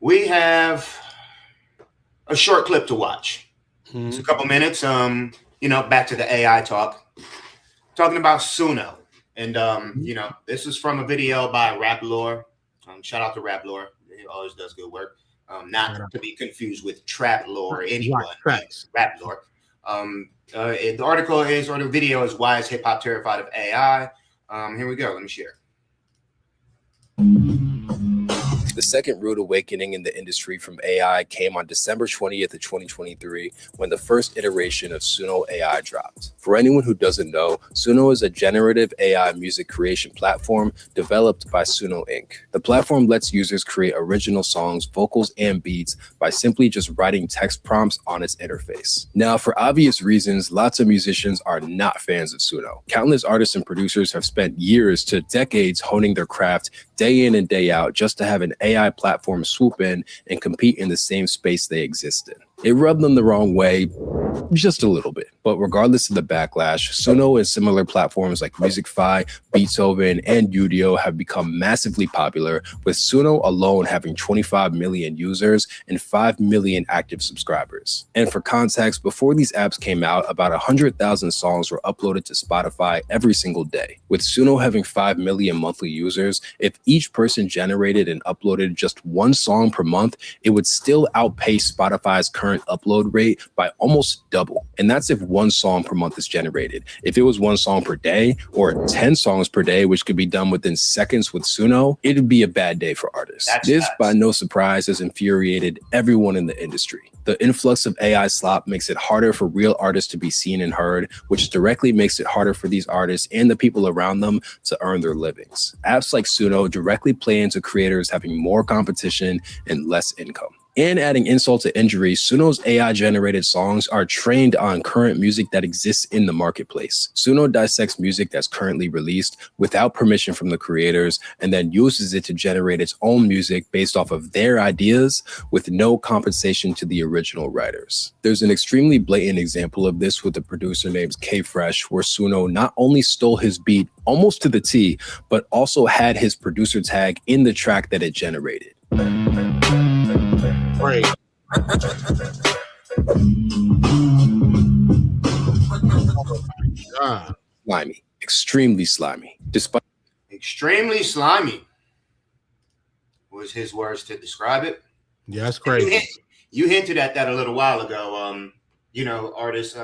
we have a short clip to watch. Mm-hmm. It's a couple minutes. Back to the AI talk, talking about Suno, and this is from a video by Outlawz. Shout out to Outlawz. He always does good work. Not to be confused with Trap Lore or anyone. Outlawz. The article is, or the video is, "Why is hip hop terrified of AI?" Here we go. Let me share. The second rude awakening in the industry from AI came on December 20th of 2023 when the first iteration of Suno AI dropped. For anyone who doesn't know, Suno is a generative AI music creation platform developed by Suno Inc. The platform lets users create original songs, vocals, and beats by simply just writing text prompts on its interface. Now, for obvious reasons, lots of musicians are not fans of Suno. Countless artists and producers have spent years to decades honing their craft day in and day out just to have an AI platform swoop in and compete in the same space they exist in. It rubbed them the wrong way, just a little bit. But regardless of the backlash, Suno and similar platforms like Musicfy, Beethoven, and Udio have become massively popular, with Suno alone having 25 million users and 5 million active subscribers. And for context, before these apps came out, about 100,000 songs were uploaded to Spotify every single day. With Suno having 5 million monthly users, if each person generated and uploaded just one song per month, it would still outpace Spotify's current upload rate by almost double. And that's if one song per month is generated. If it was one song per day or 10 songs per day, which could be done within seconds with Suno, it'd be a bad day for artists. This, by no surprise, has infuriated everyone in the industry. The influx of AI slop makes it harder for real artists to be seen and heard, which directly makes it harder for these artists and the people around them to earn their livings. Apps like Suno directly play into creators having more competition and less income. And adding insult to injury, Suno's AI-generated songs are trained on current music that exists in the marketplace. Suno dissects music that's currently released without permission from the creators and then uses it to generate its own music based off of their ideas with no compensation to the original writers. There's an extremely blatant example of this with a producer named K-Fresh, where Suno not only stole his beat almost to the T, but also had his producer tag in the track that it generated. Right. Slimy, extremely slimy. Extremely slimy was his words to describe it. Yeah, that's crazy. You hinted at that a little while ago. Artists,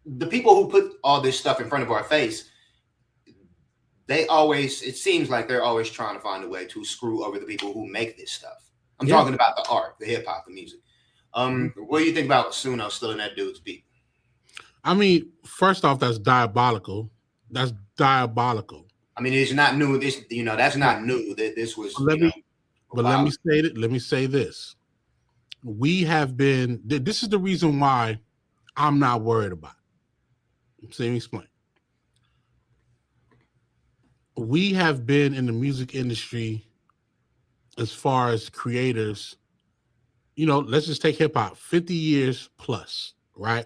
the people who put all this stuff in front of our face, it seems like they're always trying to find a way to screw over the people who make this stuff. I'm talking about the art, the hip hop, the music. What do you think about Suno stealing that dude's beat? I mean, first off, that's diabolical. That's diabolical. I mean, it's not new. That's not new. That this was. Let me say this. We have been. This is the reason why I'm not worried about it. So let me explain. We have been in the music industry, as far as creators, let's just take hip hop, 50 years plus, right?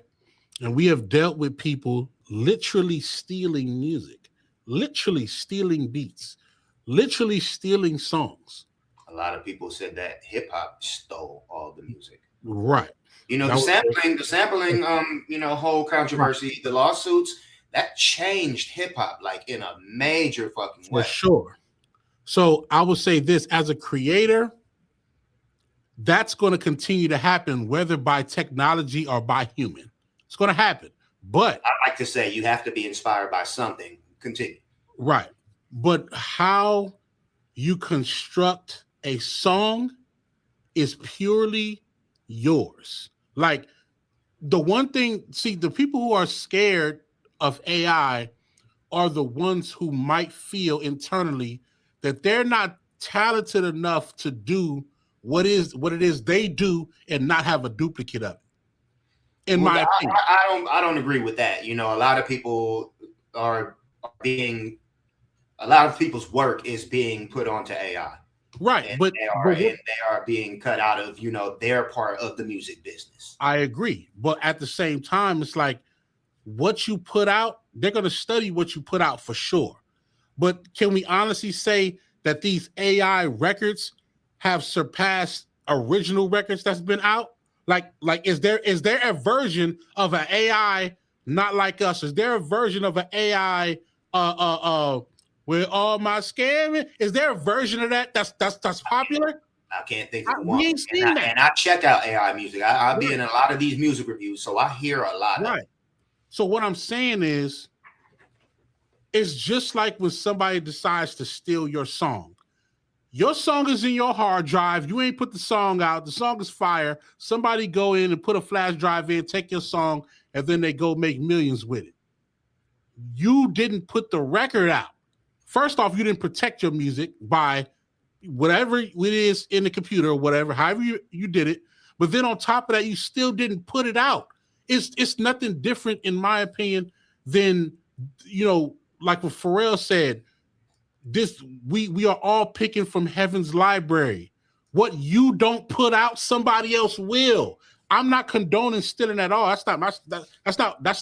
And we have dealt with people literally stealing music, literally stealing beats, literally stealing songs. A lot of people said that hip hop stole all the music. Right. The sampling, whole controversy, the lawsuits, that changed hip hop like in a major fucking way. For sure. So I would say this, as a creator, that's going to continue to happen, whether by technology or by human. It's going to happen. But I like to say you have to be inspired by something. Continue. Right. But how you construct a song is purely yours. Like, the one thing, the people who are scared of AI are the ones who might feel internally that they're not talented enough to do what it is they do and not have a duplicate of it. In my opinion, I don't agree with that. A lot of people a lot of people's work is being put onto AI. Right, and they are being cut out of their part of the music business. I agree, but at the same time, it's like, what you put out, they're going to study what you put out for sure. But can we honestly say that these AI records have surpassed original records that's been out? Like is there a version of an AI not like us? Is there a version of an AI with all my scamming? Is there a version of that that's popular? I can't think of one. We ain't seen that. And I check out AI music. I'll be in a lot of these music reviews, so I hear a lot of it. So what I'm saying is, it's just like when somebody decides to steal your song. Your song is in your hard drive. You ain't put the song out. The song is fire. Somebody go in and put a flash drive in, take your song, and then they go make millions with it. You didn't put the record out. First off, you didn't protect your music by whatever it is in the computer or whatever, however you did it. But then on top of that, you still didn't put it out. It's nothing different, in my opinion, than, like what Pharrell said, we are all picking from heaven's library. What you don't put out, somebody else will. I'm not condoning stealing at all. That's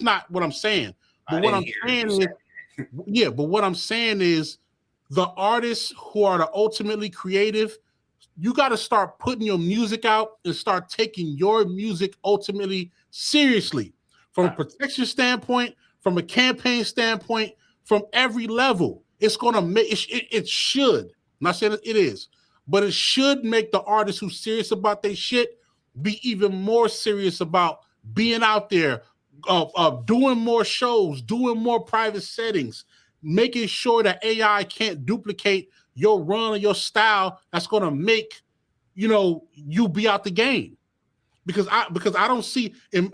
not what I'm saying. But what I'm saying is, but what I'm saying is, the artists who are the ultimately creative, you got to start putting your music out and start taking your music ultimately seriously, from a protection standpoint, from a campaign standpoint, from every level. It's going to make it should, I'm not saying it is, but it should make the artists who's serious about their shit be even more serious about being out there, doing more shows, doing more private settings, making sure that AI can't duplicate your run or your style. That's going to make, you be out the game. Because I don't see, and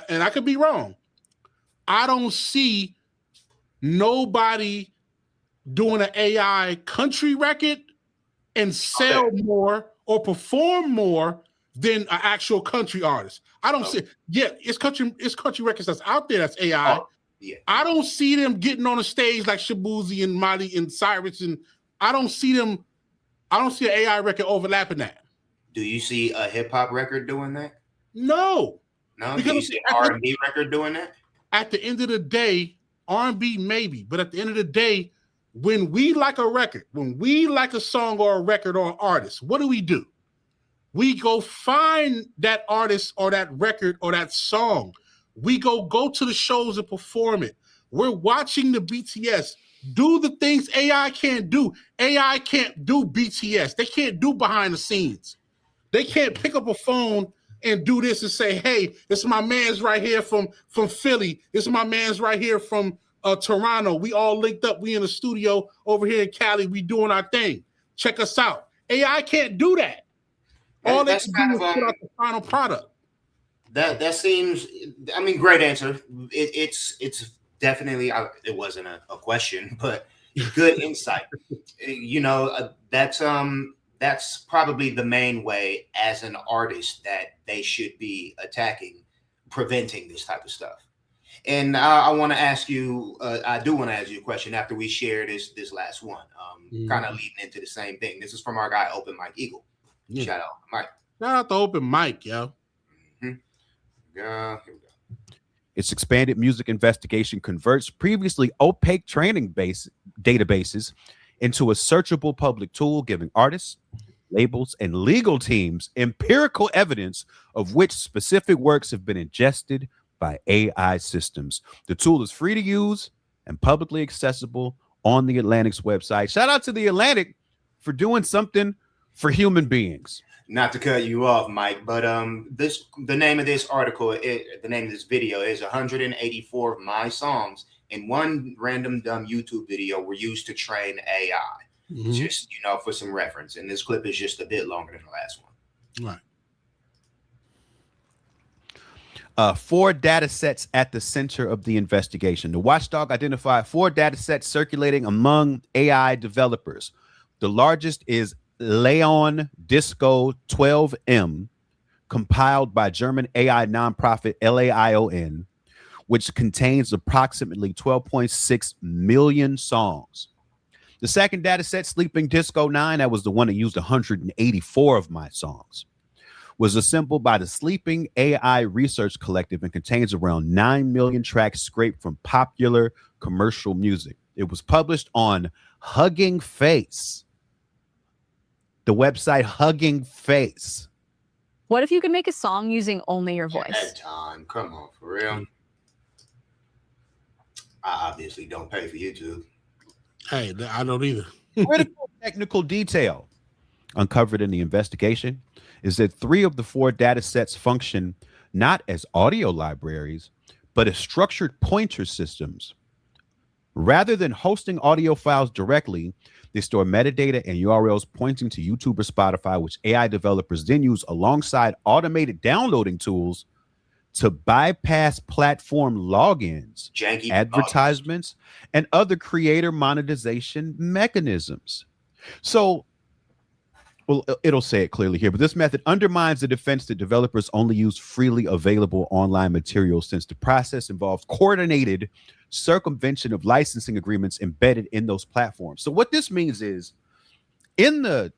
I could be wrong, I don't see nobody doing an AI country record and sell more or perform more than an actual country artist. I don't see. Yeah, it's country records that's out there that's AI. I don't see them getting on a stage like Shabuzi and Molly and Cyrus, and I don't see an AI record overlapping that. Do you see a hip hop record doing that? No. Do you see an R&B record doing that? At the end of the day, R&B maybe, but at the end of the day, when we like a record, when we like a song or a record or an artist, what do? We go find that artist or that record or that song. We go to the shows and perform it. We're watching the BTS do the things AI can't do. AI can't do BTS. They can't do behind the scenes. They can't pick up a phone and do this and say, hey, this is my man's right here from Philly. This is my man's right here from Toronto. We all linked up. We in the studio over here in Cali. We doing our thing. Check us out. AI can't do that. All they can do is put out the final product. That seems, great answer. It's definitely, it wasn't a question, but good insight. That's probably the main way as an artist that they should be preventing this type of stuff. And I want to ask you, I do want to ask you a question after we share this last one, kind of leading into the same thing. This is from our guy, Open Mike Eagle. Yeah. Shout out, Mike. Shout out to Open Mike, yo. Here we go. Its expanded music investigation converts previously opaque training databases into a searchable public tool, giving artists, labels, and legal teams empirical evidence of which specific works have been ingested by AI systems. The tool is free to use and publicly accessible on the Atlantic's website. Shout out to the Atlantic for doing something for human beings. Not to cut you off, Mike, but the name of this article, the name of this video is 184 of my songs in one random dumb YouTube video were used to train AI. Just, for some reference. And this clip is just a bit longer than the last one. Right. 4 data sets at the center of the investigation. The watchdog identified 4 data sets circulating among AI developers. The largest is Leon Disco 12M, compiled by German AI nonprofit LAION, which contains approximately 12.6 million songs. The second data set, Sleeping Disco 9, that was the one that used 184 of my songs, was assembled by the Sleeping AI Research Collective and contains around 9 million tracks scraped from popular commercial music. It was published on Hugging Face, The website Hugging Face. What if you could make a song using only your voice? That time, come on, for real. I obviously don't pay for YouTube. Hey, I don't either. Critical technical detail uncovered in the investigation is that 3 of the 4 data sets function not as audio libraries, but as structured pointer systems. Rather than hosting audio files directly, they store metadata and URLs pointing to YouTube or Spotify, which AI developers then use alongside automated downloading tools to bypass platform logins, Janky advertisements, and other creator monetization mechanisms. So, well, it'll say it clearly here, but this method undermines the defense that developers only use freely available online materials, since the process involves coordinated circumvention of licensing agreements embedded in those platforms. So what this means is, in the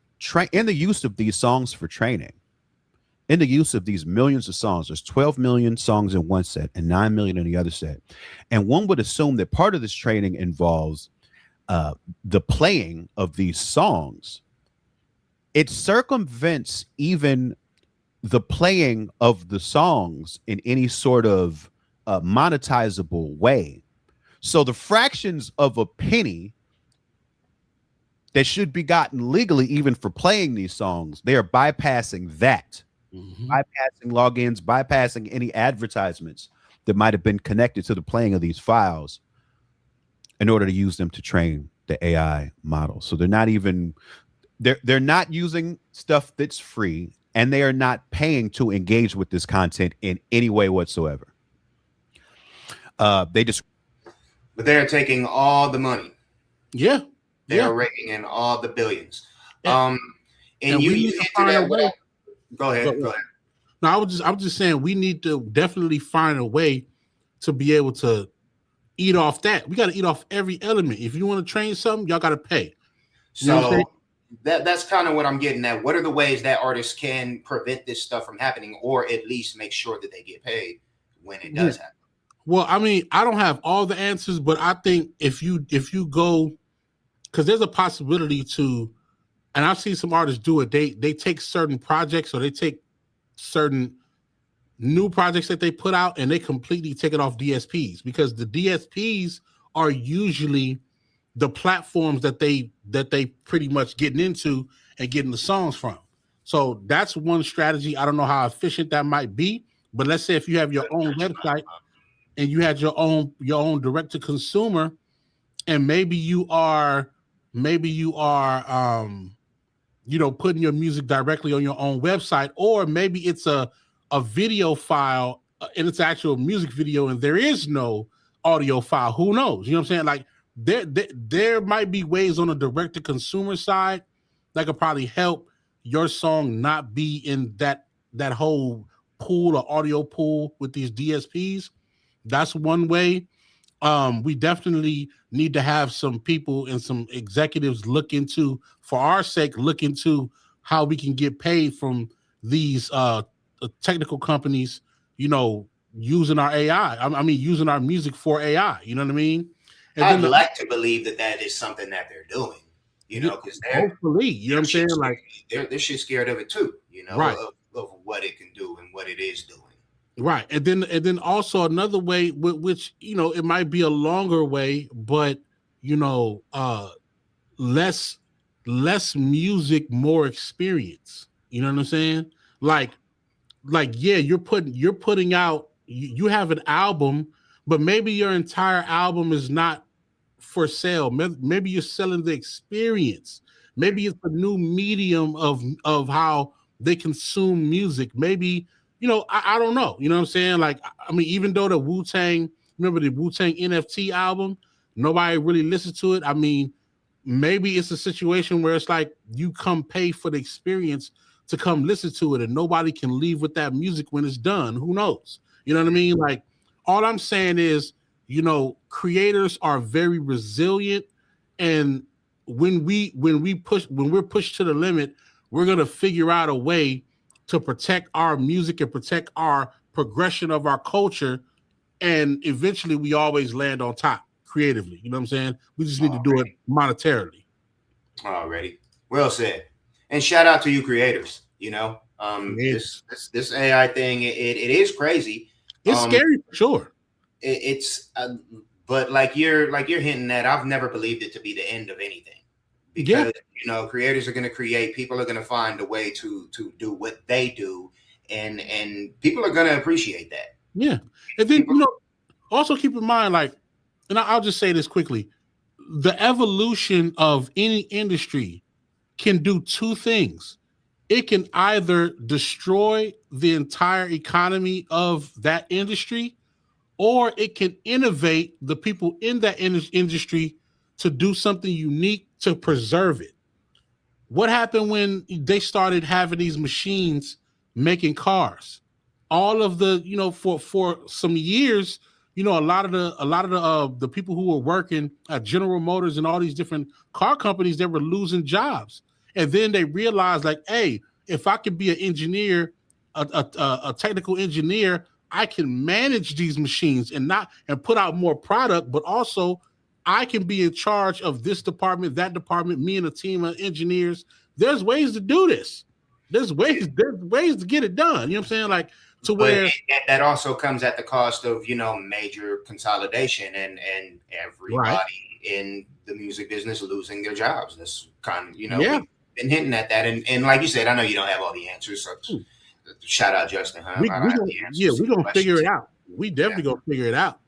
use of these songs for training, in the use of these millions of songs, there's 12 million songs in one set and 9 million in the other set. And one would assume that part of this training involves the playing of these songs. It circumvents even the playing of the songs in any sort of monetizable way. So the fractions of a penny that should be gotten legally, even for playing these songs, they are bypassing that. Bypassing logins, bypassing any advertisements that might have been connected to the playing of these files in order to use them to train the AI model. So they're not even, they're not using stuff that's free, and they are not paying to engage with this content in any way whatsoever. They just, but they're taking all the money. Yeah. They're raking in all the billions. Yeah. And you need to into find a that. way. Go ahead. Go ahead. No, I'm just saying we need to definitely find a way to be able to eat off that. We got to eat off every element. If you want to train something, y'all got to pay. You know what I'm So saying? that's kind of what I'm getting at. What are the ways that artists can prevent this stuff from happening, or at least make sure that they get paid when it does happen? Well, I mean, I don't have all the answers, but I think if you go, because there's a possibility to, and I've seen some artists do it. They take certain projects, or they take certain new projects that they put out, and they completely take it off DSPs, because the DSPs are usually the platforms that they pretty much getting into and getting the songs from. So that's one strategy. I don't know how efficient that might be, but let's say if you have your own website and you had your own direct to consumer, and maybe you are putting your music directly on your own website, or maybe it's a video file and it's actual music video and there is no audio file. Who knows? You know what I'm saying? Like there might be ways on the direct to consumer side that could probably help your song not be in that whole pool or audio pool with these DSPs. That's one way. We definitely need to have some people and some executives look into, for our sake, look into how we can get paid from these technical companies, using our AI. I mean, using our music for AI. You know what I mean? And I'd like to believe that is something that they're doing, because they're hopefully, you know what I'm saying? Like they're shit scared of it too, right. of what it can do and what it is doing. Right. And then also another way, which, it might be a longer way, but, less music, more experience. You know what I'm saying? Like, yeah, you're putting out, you have an album, but maybe your entire album is not for sale. Maybe you're selling the experience. Maybe it's a new medium of how they consume music. Maybe, I don't know. You know what I'm saying? Like, I mean, even though the Wu-Tang, remember the Wu-Tang NFT album, nobody really listened to it. I mean, maybe it's a situation where it's like you come pay for the experience to come listen to it, and nobody can leave with that music when it's done. Who knows? You know what I mean? Like, all I'm saying is, creators are very resilient, and when we're pushed to the limit, we're gonna figure out a way to protect our music and protect our progression of our culture, and eventually we always land on top creatively. You know what I'm saying? We just need to do it monetarily. Already. Well said. And shout out to you creators. You know, Yes. this AI thing, it is crazy. It's scary for sure. It's but like you're hinting at, I've never believed it to be the end of anything, because you know, creators are going to create, people are going to find a way to do what they do, and people are going to appreciate that. Yeah. And then, you know, also keep in mind, like, and I'll just say this quickly, the evolution of any industry can do two things. It can either destroy the entire economy of that industry, or it can innovate the people in that industry to do something unique to preserve it. What happened when they started having these machines making cars? All of the, you know, for some years, you know, a lot of the people who were working at General Motors and all these different car companies, they were losing jobs. And then they realized, like, hey, if I could be an engineer, a technical engineer, I can manage these machines and put out more product, but also I can be in charge of this department, that department, me and a team of engineers. There's ways to do this. There's ways to get it done. You know what I'm saying? Like, to where that also comes at the cost of, you know, major consolidation and everybody in the music business losing their jobs. This kind of, you know, we've been hinting at that. And like you said, I know you don't have all the answers. So shout out Justin. Huh? We're gonna figure it out. We definitely gonna figure it out.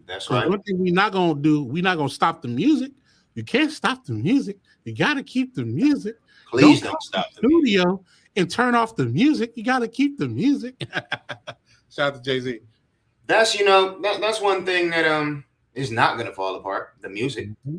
That's right. One thing we're not gonna do, we're not gonna stop the music. You can't stop the music. You gotta keep the music. Please don't stop the studio and turn off the music. You gotta keep the music. Shout out to Jay-Z. That's, you know, that's one thing that is not gonna fall apart. The music. Mm-hmm.